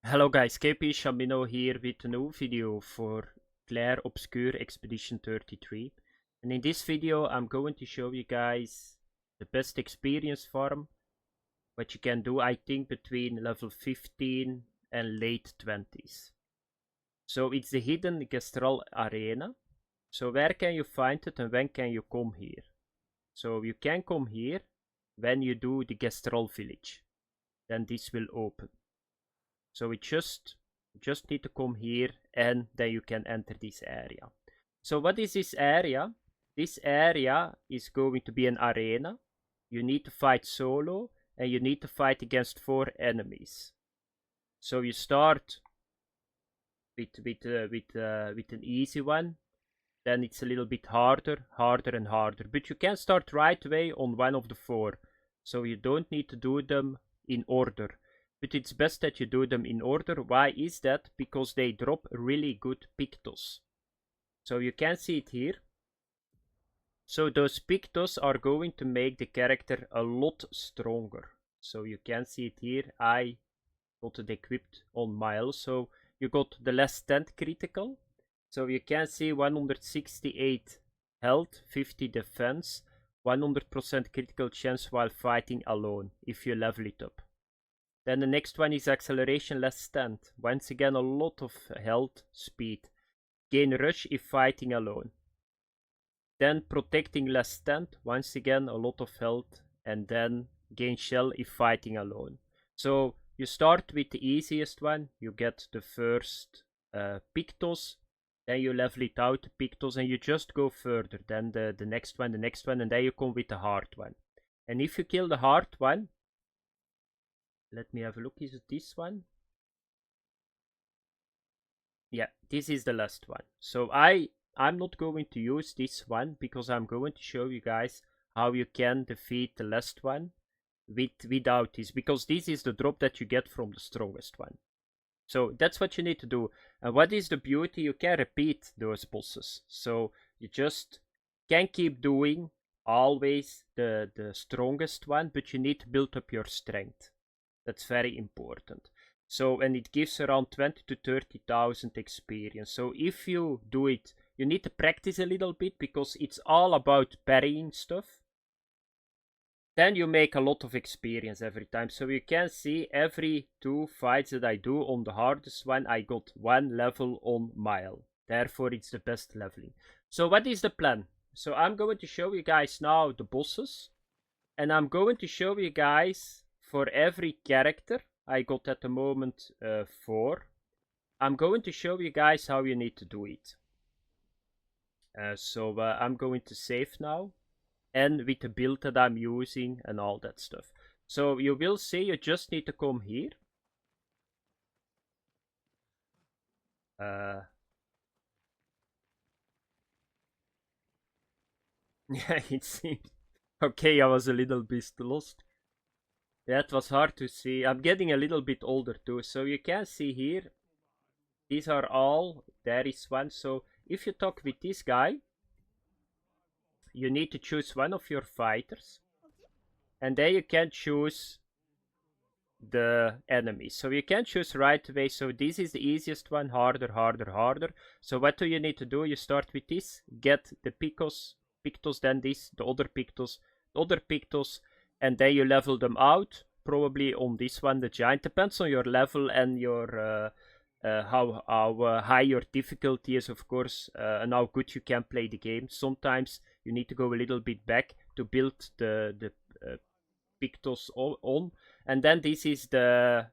Hello guys, KP Shamino here with a new video for Clair Obscur Expedition 33. And in this video I'm going to show you guys the best experience farm, what you can do I think between level 15 and late 20s. So it's the hidden Gestral arena. So where can you find it and when can you come here? So you can come here when you do the Gestral village. Then this will open. So we just need to come here and then you can enter this area. So what is this area? This area is going to be an arena. You need to fight solo and you need to fight against 4 enemies. So you start with an easy one. Then it's a little bit harder and harder. But you can start right away on one of the 4. So you don't need to do them in order. But it's best that you do them in order. Why is that? Because they drop really good pictos. So you can see it here. So those pictos are going to make the character a lot stronger. So you can see it here. I got it equipped on Miles. So you got the less 10 critical. So you can see 168 health, 50 defense, 100% critical chance while fighting alone if you level it up. Then the next one is acceleration less stand. Once again a lot of health, speed. Gain rush if fighting alone. Then protecting less stand. Once again a lot of health. And then gain shell if fighting alone. So you start with the easiest one. You get the first pictos. Then you level it out to pictos and you just go further. Then the next one, and then you come with the hard one. And if you kill the hard one, let me have a look, is it this one? Yeah, this is the last one. So I'm not going to use this one because I'm going to show you guys how you can defeat the last one without this. Because this is the drop that you get from the strongest one. So that's what you need to do. And what is the beauty? You can repeat those bosses. So you just can keep doing always the strongest one, but you need to build up your strength. That's very important. So, and it gives around 20 to 30,000 experience. So if you do it, you need to practice a little bit because it's all about parrying stuff. Then you make a lot of experience every time. So you can see every 2 fights that I do on the hardest one, I got 1 level on Mile. Therefore, it's the best leveling. So what is the plan? So I'm going to show you guys now the bosses. And I'm going to show you guys for every character. I got at the moment 4. I'm going to show you guys how you need to do it. So I'm going to save now. And with the build that I'm using and all that stuff. So you will see you just need to come here. Yeah, it seems. Okay, I was a little bit lost. That was hard to see. I'm getting a little bit older too. So you can see here, these are all, there is one. So if you talk with this guy, you need to choose one of your fighters. And then you can choose the enemies. So you can choose right away. So this is the easiest one, harder, harder, harder. So what do you need to do? You start with this, get the pictos, then this, the other pictos, and then you level them out. Probably on this one, the giant. Depends on your level and your how high your difficulty is, of course, and how good you can play the game. Sometimes you need to go a little bit back to build the pictos on, and then this is the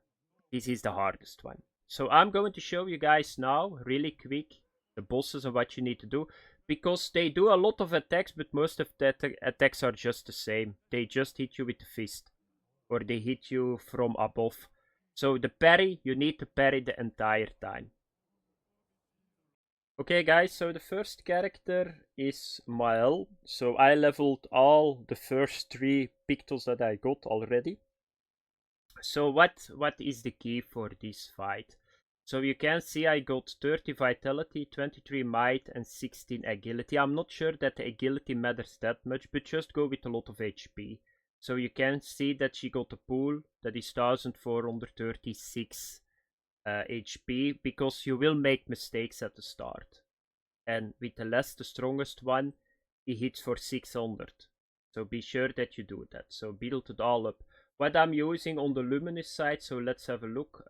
hardest one. So I'm going to show you guys now really quick the bosses and what you need to do, because they do a lot of attacks, but most of the attacks are just the same. They just hit you with the fist, or they hit you from above. So the parry, you need to parry the entire time. Okay guys, so the first character is Mael. So I leveled all the first 3 pictos that I got already. So what is the key for this fight? So you can see I got 30 vitality, 23 might and 16 agility. I'm not sure that the agility matters that much, but just go with a lot of HP. So you can see that she got a pool that is 1436 HP, because you will make mistakes at the start. And with the strongest one, he hits for 600. So be sure that you do that. So build it all up. What I'm using on the luminous side, so let's have a look.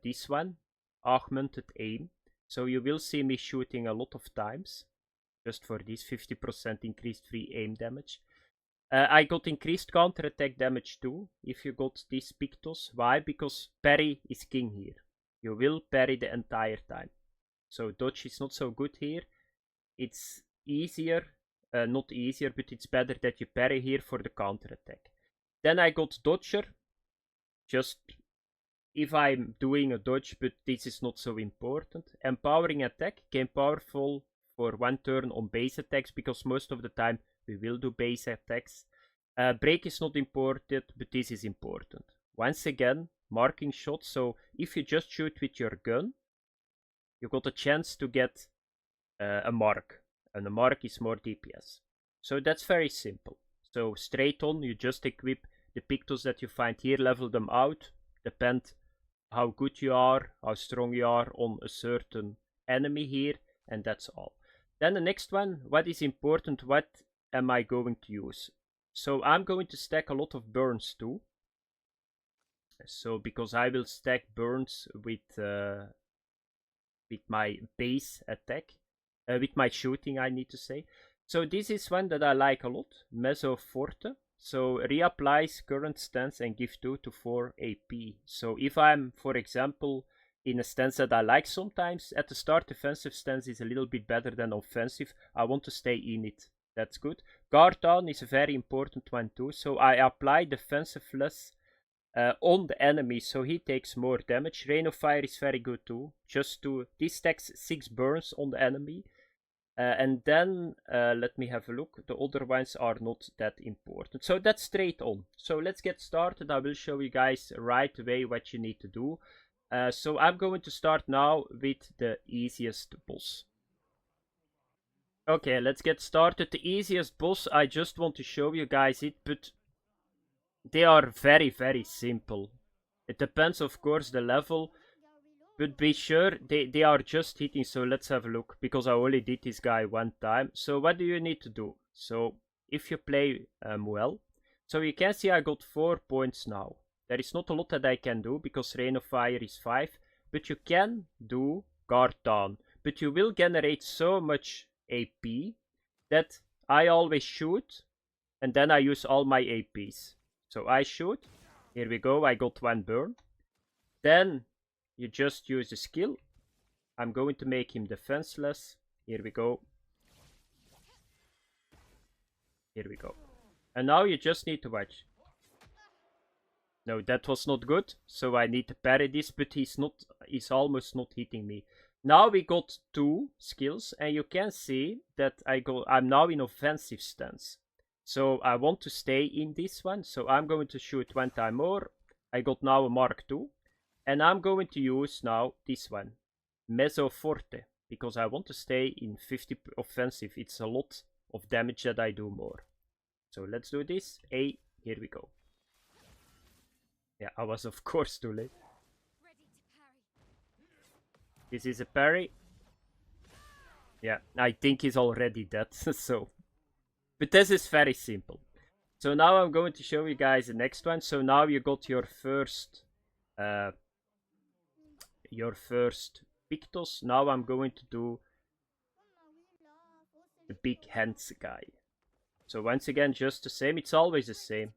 This one, augmented aim. So you will see me shooting a lot of times, just for this 50% increased free aim damage. I got increased counter attack damage too, if you got this Pictos. Why? Because parry is king here. You will parry the entire time. So dodge is not so good here. It's easier, not easier, but it's better that you parry here for the counter attack. Then I got dodger, just if I'm doing a dodge, but this is not so important. Empowering attack, gain powerful for 1 turn on base attacks, because most of the time we will do base attacks. Break is not important, but this is important. Once again, marking shot, so if you just shoot with your gun, you got a chance to get a mark, and a mark is more DPS. So that's very simple. So straight on, you just equip the Pictos that you find here, level them out, depend how good you are, how strong you are on a certain enemy here, and that's all. Then the next one, what is important, what am I going to use? So I'm going to stack a lot of burns too. So because I will stack burns with my base attack, with my shooting I need to say. So this is one that I like a lot, Mezzo Forte. So reapplies current stance and give 2 to 4 AP. So if I'm, for example, in a stance that I like sometimes, at the start defensive stance is a little bit better than offensive. I want to stay in it. That's good. Guard down is a very important one too. So I apply defensiveness on the enemy, so he takes more damage. Rain of Fire is very good too. This stacks 6 burns on the enemy. And then, let me have a look. The other ones are not that important. So that's straight on. So let's get started. I will show you guys right away what you need to do. So I'm going to start now with the easiest boss. Okay, let's get started. The easiest boss, I just want to show you guys it, but they are very, very simple. It depends, of course, the level. But be sure, they are just hitting, so let's have a look, because I only did this guy one time. So what do you need to do? So if you play well, so you can see I got 4 points now. There is not a lot that I can do, because Rain of Fire is 5, but you can do Guard Down. But you will generate so much AP that I always shoot, and then I use all my APs. So I shoot, here we go, I got 1 burn. Then you just use the skill. I'm going to make him defenseless. Here we go. Here we go. And now you just need to watch. No, that was not good. So I need to parry this, but he's almost not hitting me. Now we got 2 skills, and you can see that I'm now in offensive stance. So I want to stay in this one. So I'm going to shoot 1 time more. I got now a Mark 2. And I'm going to use now this one, Mezzo Forte, because I want to stay in 50 offensive. It's a lot of damage that I do more. So let's do this. Here we go. Yeah, I was of course too late. This is a parry. Yeah, I think he's already dead, so. But this is very simple. So now I'm going to show you guys the next one. So now you got your first Pictos. Now I'm going to do the big hands guy. So once again, just the same. It's always the same.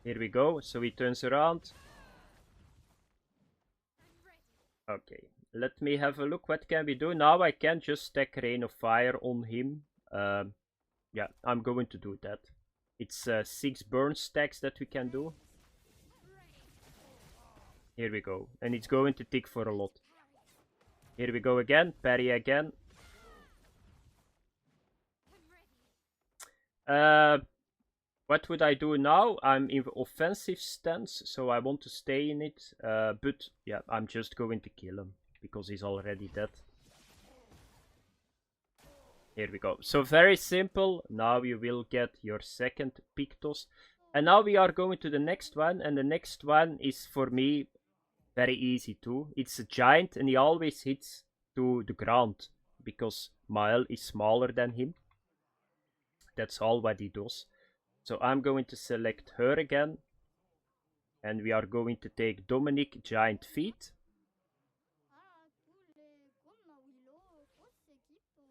Here we go. So he turns around. Okay, let me have a look. What can we do? Now I can just stack Rain of Fire on him. Yeah, I'm going to do that. It's 6 burn stacks that we can do. Here we go. And it's going to tick for a lot. Here we go again. Parry again. What would I do now? I'm in offensive stance, so I want to stay in it. But yeah, I'm just going to kill him, because he's already dead. Here we go. So very simple. Now you will get your second Pictos. And now we are going to the next one. And the next one is for me Very easy too. It's a giant and he always hits to the ground because Mael is smaller than him. That's all what he does. So I'm going to select her again. And we are going to take Dominic Giant Feet.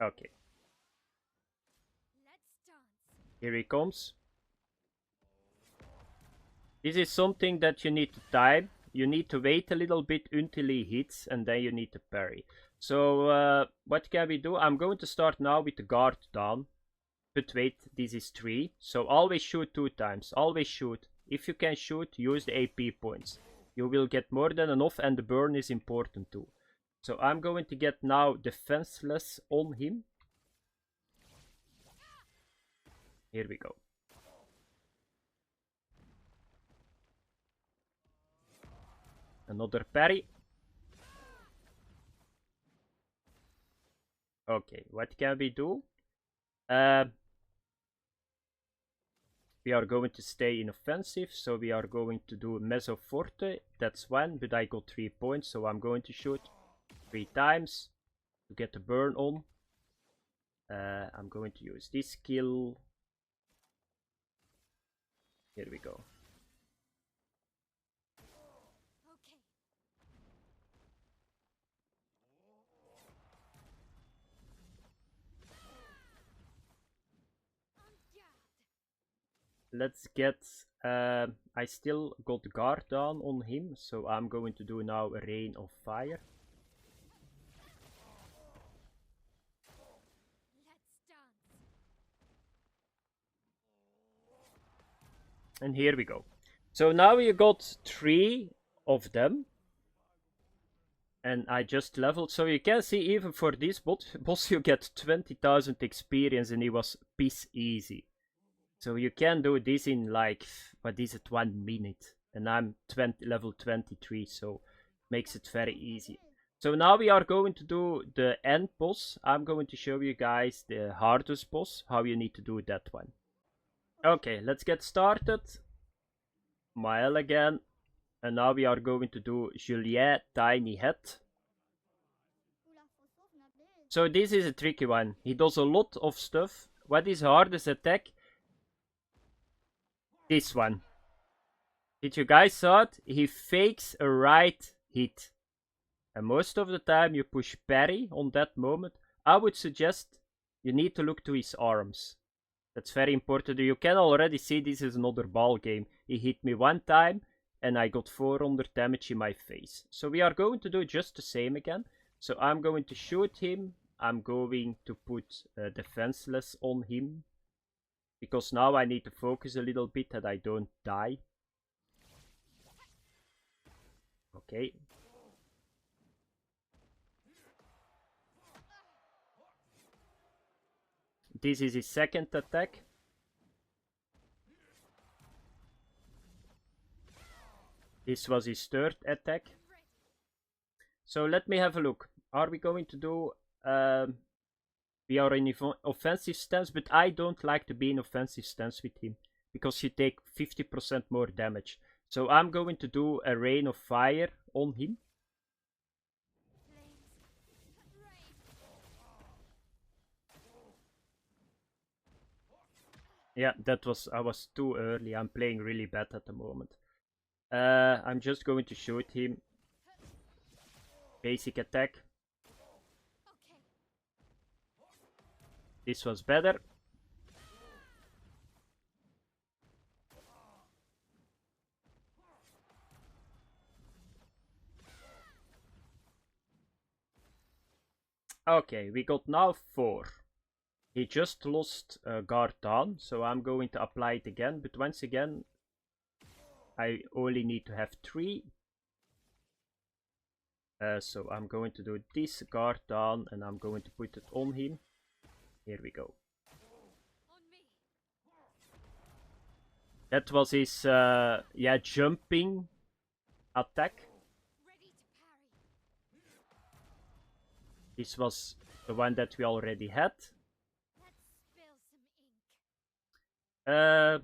Okay. Here he comes. This is something that you need to time. You need to wait a little bit until he hits and then you need to parry. So what can we do? I'm going to start now with the guard down. But wait, this is 3. So always shoot 2 times. Always shoot. If you can shoot, use the AP points. You will get more than enough and the burn is important too. So I'm going to get now defenseless on him. Here we go. Another parry. Okay, what can we do? We are going to stay in offensive, so we are going to do Mezzo Forte. That's 1, but I got 3 points, so I'm going to shoot 3 times to get the burn on. I'm going to use this skill. Here we go. Let's get, I still got guard down on him, so I'm going to do now a rain of fire. And here we go. So now you got 3 of them. And I just leveled, so you can see even for this boss you get 20,000 experience and it was piss easy. So you can do this in like, what is it, 1 minute. And I'm level 23, so makes it very easy. So now we are going to do the end boss. I'm going to show you guys the hardest boss, how you need to do that one. Okay, let's get started. Mael again. And now we are going to do Juliet Tiny Head. So this is a tricky one. He does a lot of stuff. What is hardest attack? This one. Did you guys saw it? He fakes a right hit. And most of the time you push parry on that moment. I would suggest you need to look to his arms. That's very important. You can already see this is another ball game. He hit me 1 time and I got 400 damage in my face. So we are going to do just the same again. So I'm going to shoot him. I'm going to put defenseless on him. Because now I need to focus a little bit that I don't die. Okay. This is his second attack. This was his third attack. So let me have a look. Are we going to do... we are in offensive stance, but I don't like to be in offensive stance with him. Because you take 50% more damage. So I'm going to do a rain of fire on him. Yeah, I was too early. I'm playing really bad at the moment. I'm just going to shoot him. Basic attack. This was better. Okay, we got now 4. He just lost guard down, so I'm going to apply it again. But once again, I only need to have 3. So I'm going to do this guard down and I'm going to put it on him. Here we go. That was his jumping attack. This was the one that we already had. Yeah,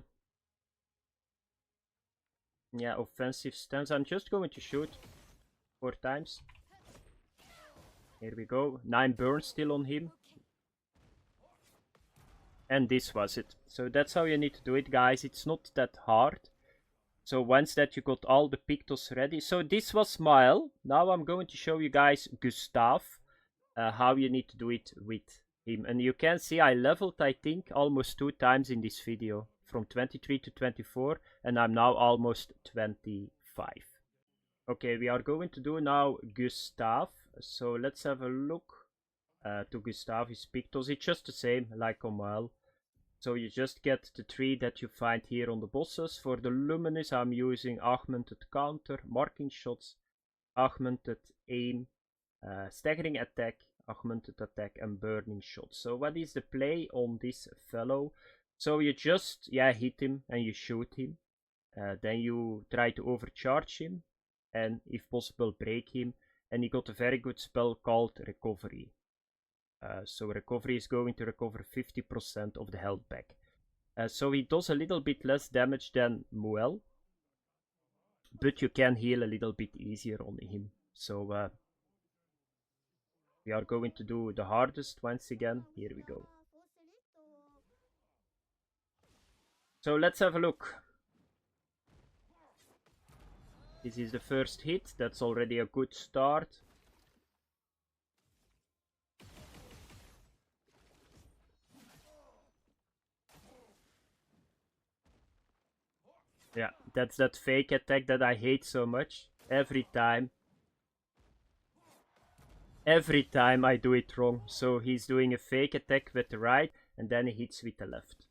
offensive stance. I'm just going to shoot. 4 times. Here we go. 9 burns still on him. And this was it. So that's how you need to do it, guys. It's not that hard. So once that you got all the Pictos ready. So this was Smile. Now I'm going to show you guys Gustav. How you need to do it with him. And you can see I leveled, I think, almost 2 times in this video. From 23 to 24. And I'm now almost 25. Okay, we are going to do now Gustav. So let's have a look to Gustav's Pictos. It's just the same like on Mile. So you just get the 3 that you find here on the bosses. For the Luminous I'm using Augmented Counter, Marking Shots, Augmented Aim, Staggering Attack, Augmented Attack and Burning Shots. So what is the play on this fellow? So you just hit him and you shoot him. Then you try to overcharge him. And if possible break him, and he got a very good spell called Recovery. So Recovery is going to recover 50% of the health back. So he does a little bit less damage than Muel, but you can heal a little bit easier on him. So we are going to do the hardest once again. Here we go. So let's have a look. This is the first hit, that's already a good start. Yeah, that's that fake attack that I hate so much. Every time I do it wrong. So he's doing a fake attack with the right and then he hits with the left.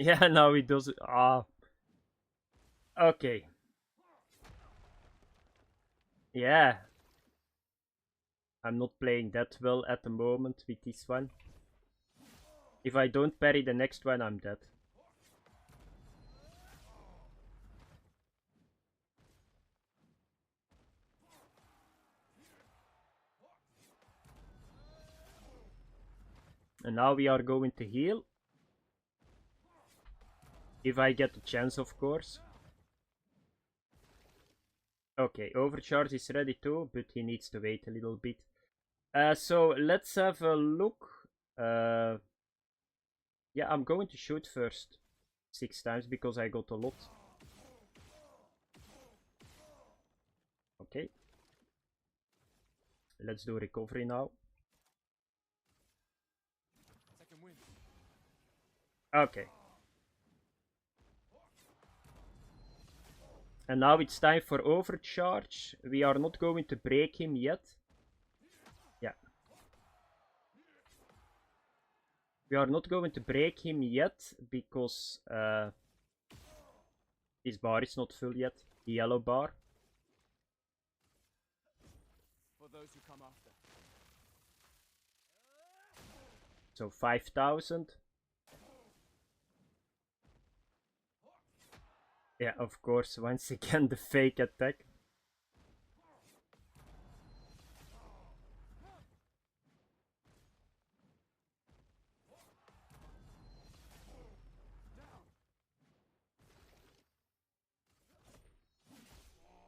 Yeah, now he does it. Ah. Okay. Yeah. I'm not playing that well at the moment with this one. If I don't parry the next one, I'm dead. And now we are going to heal. If I get the chance, of course. Okay, Overcharge is ready too, but he needs to wait a little bit. So let's have a look. Yeah, I'm going to shoot first 6 times because I got a lot. Okay. Let's do Recovery now. Okay. And now it's time for Overcharge. We are not going to break him yet. Yeah. We are not going to break him yet because his bar is not full yet. The yellow bar. For those who come after. So 5,000. Yeah, of course, once again the fake attack.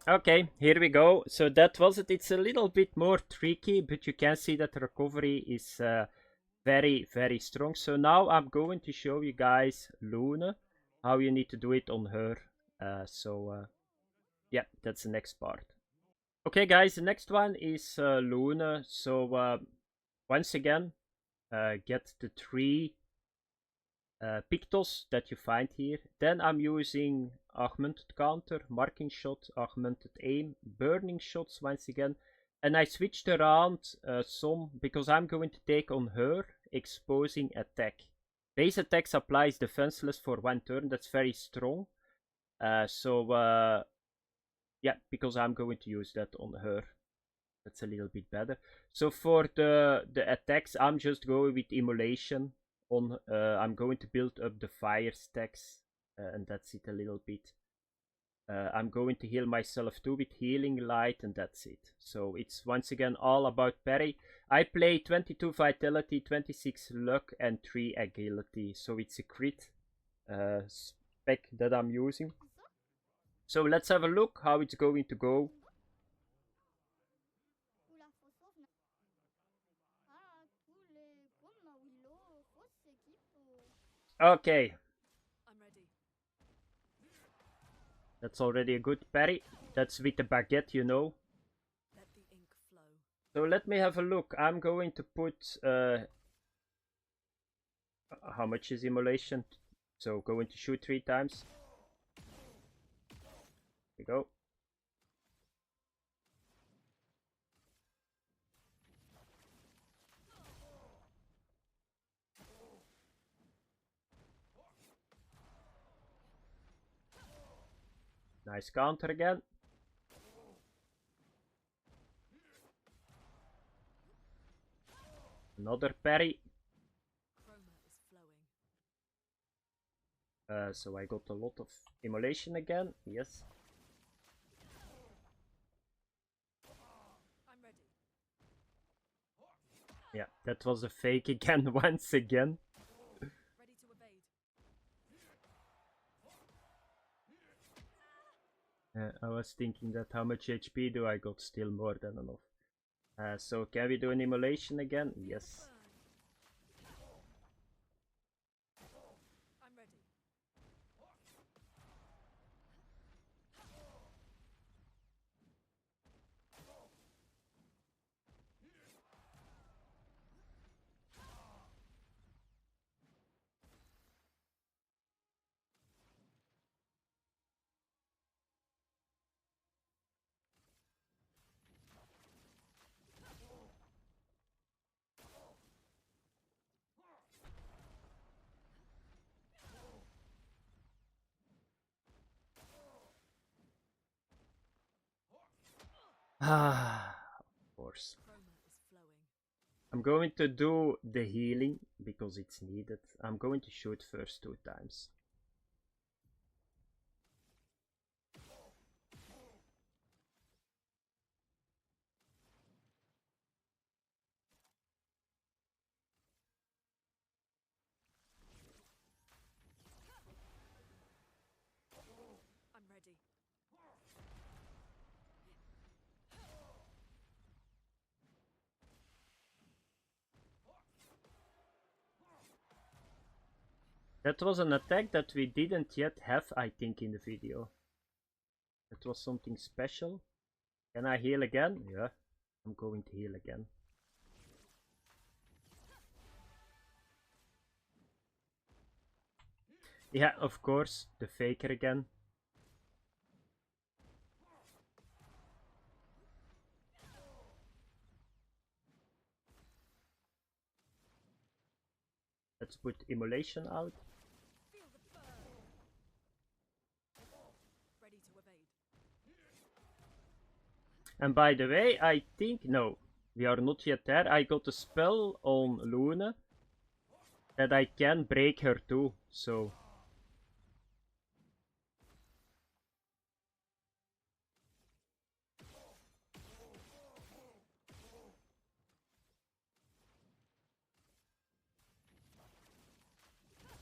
Okay, here we go. So that was it. It's a little bit more tricky, but you can see that the recovery is very, very strong. So now I'm going to show you guys Luna, how you need to do it on her. Yeah, that's the next part. Okay guys, the next one is Luna. So once again, get the 3 Pictos that you find here. Then I'm using Augmented Counter, Marking Shot, Augmented Aim, Burning Shots once again. And I switched around some because I'm going to take on her Exposing Attack. Base attacks applies defenseless for 1 turn. That's very strong. Yeah, because I'm going to use that on her. That's a little bit better. So for the attacks, I'm just going with Immolation. I'm going to build up the fire stacks. And that's it a little bit. I'm going to heal myself too with Healing Light, and that's it. So it's once again all about parry. I play 22 Vitality, 26 Luck, and 3 Agility. So it's a crit. spec that I'm using. So let's have a look how it's going to go. Okay. That's already a good parry. That's with the baguette, you know. So let me have a look. I'm going to put how much is immolation? So going to shoot 3 times. Here we go. Nice counter again. Another parry. So I got a lot of immolation again. Yes. Yeah, that was a fake again once again. I was thinking that how much HP do I got? Still more than enough. So can we do an immolation again? Yes. Ah, of course. I'm going to do the healing because it's needed. I'm going to shoot first 2 times. That was an attack that we didn't yet have, I think, in the video. That was something special. Can I heal again? Yeah, I'm going to heal again. Yeah, of course, the faker again. Let's put immolation out. And by the way, I think, no, we are not yet there. I got a spell on Luna that I can break her too, so...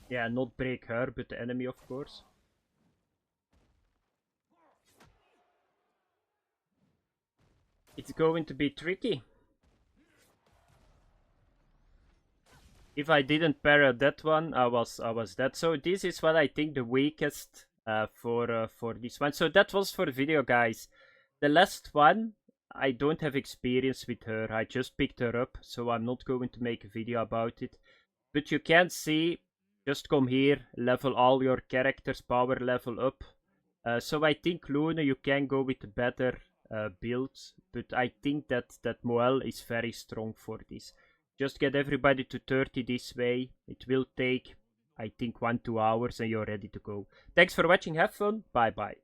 Yeah, not break her, but the enemy, of course. It's going to be tricky. If I didn't parry that one, I was dead. So this is what I think the weakest for this one. So that was for the video, guys. The last one, I don't have experience with her. I just picked her up, so I'm not going to make a video about it. But you can see, just come here, level all your characters, power level up. So I think Luna, you can go with better builds, but I think that Moel is very strong for this. Just get everybody to 30 this way. It will take, I think, 1-2 hours and you're ready to go. Thanks for watching, have fun, bye bye.